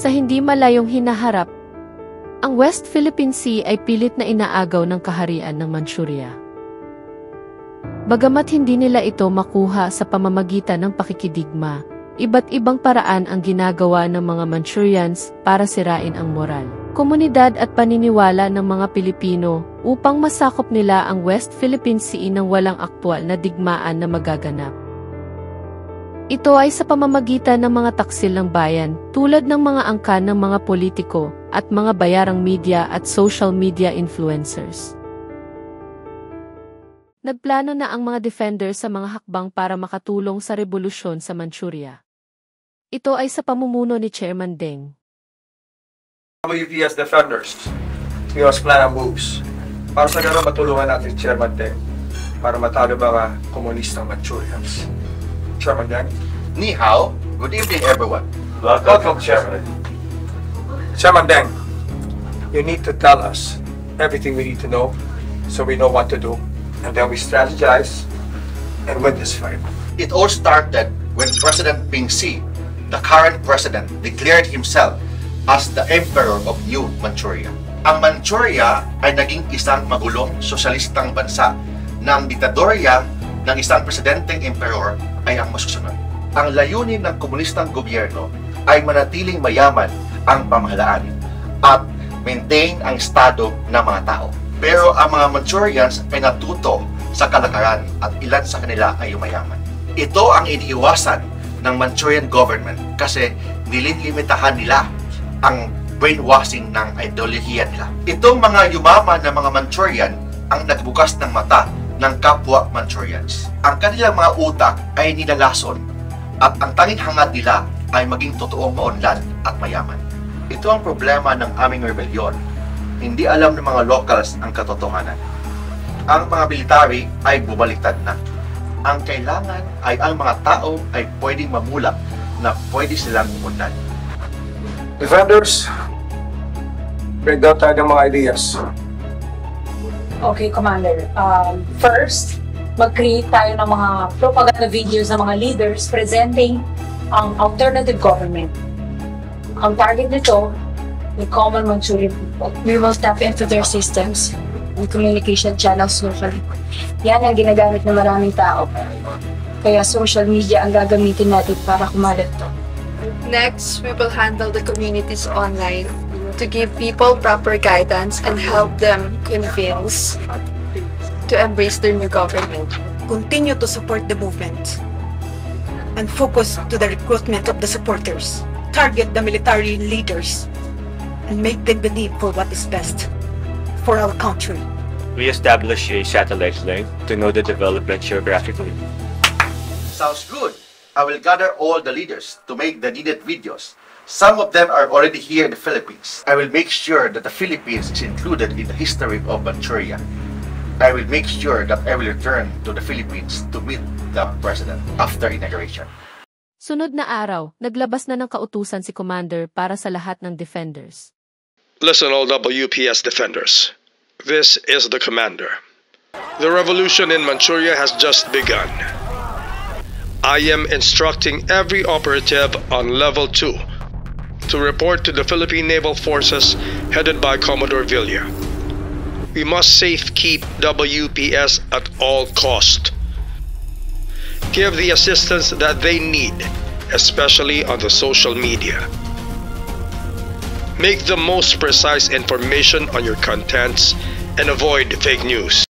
Sa hindi malayong hinaharap, ang West Philippine Sea ay pilit na inaagaw ng kaharian ng Manchuria. Bagamat hindi nila ito makuha sa pamamagitan ng pakikidigma, iba't ibang paraan ang ginagawa ng mga Manchurians para sirain ang moral, komunidad at paniniwala ng mga Pilipino upang masakop nila ang West Philippine Sea nang walang aktwal na digmaan na magaganap. Ito ay sa pamamagitan ng mga taksil ng bayan tulad ng mga angkan ng mga politiko at mga bayarang media at social media influencers. Nagplano na ang mga defenders sa mga hakbang para makatulong sa revolusyon sa Manchuria. Ito ay sa pamumuno ni Chairman Deng. WPS defenders, we must plan our moves para sa gano'n matulungan natin si Chairman Deng para matalo mga komunistang Manchurians. Chairman Deng? Ni hao, good evening everyone. Welcome, Chairman. Chairman Deng, you need to tell us everything we need to know so we know what to do. And then we strategize and win this fight. It all started when President Ping Si, the current president, declared himself as the Emperor of New Manchuria. Ang Manchuria ay naging isang magulong sosyalistang bansa na ang diktadorya ng isang presidenteng emperor ay ang masusunod. Ang layunin ng komunistang gobyerno ay manatiling mayaman ang pamahalaan at maintain ang estado ng mga tao. Pero ang mga Manchurians ay natuto sa kalakaran at ilan sa kanila ay yumayaman. Ito ang iniiwasan ng Manchurian government kasi nililimitahan nila ang brainwashing ng ideolohiya nila. Itong mga yumaman na mga Manchurian ang nagbukas ng mata ng kapwa Manchurians. Ang kanilang mga utak ay nilalason at ang tanging hangad nila ay maging totoong maunlad at mayaman. Ito ang problema ng aming rebellion. Hindi alam ng mga locals ang katotohanan. Ang mga military ay bumaliktad na. Ang kailangan ay ang mga tao ay pwedeng mamulak na pwede silang umunlad. Defenders, bring down tayo ng mga ideas. Okay, Commander. First, mag-create tayo ng mga propaganda videos ng mga leaders presenting ang alternative government. Ang target nito, the common Manchurian people. We will tap into their systems and communication channels locally. Yan ang ginagamit ng maraming tao. Kaya social media ang gagamitin natin para kumalat to. Next, we will handle the communities online to give people proper guidance and help them convince to embrace their new government. Continue to support the movement and focus to the recruitment of the supporters. Target the military leaders and make them believe for what is best for our country. We establish a satellite link to know the development geographically. Sounds good. I will gather all the leaders to make the needed videos. Some of them are already here in the Philippines. I will make sure that the Philippines is included in the history of Manchuria. I will make sure that I will return to the Philippines to meet the President after inauguration. Sunod na araw, naglabas na ng kautusan si Commander para sa lahat ng defenders. Listen all WPS defenders. This is the Commander. The revolution in Manchuria has just begun. I am instructing every operative on Level 2 to report to the Philippine Naval Forces headed by Commodore Villa. We must safekeep WPS at all cost. Give the assistance that they need, especially on the social media. Make the most precise information on your contents and avoid fake news.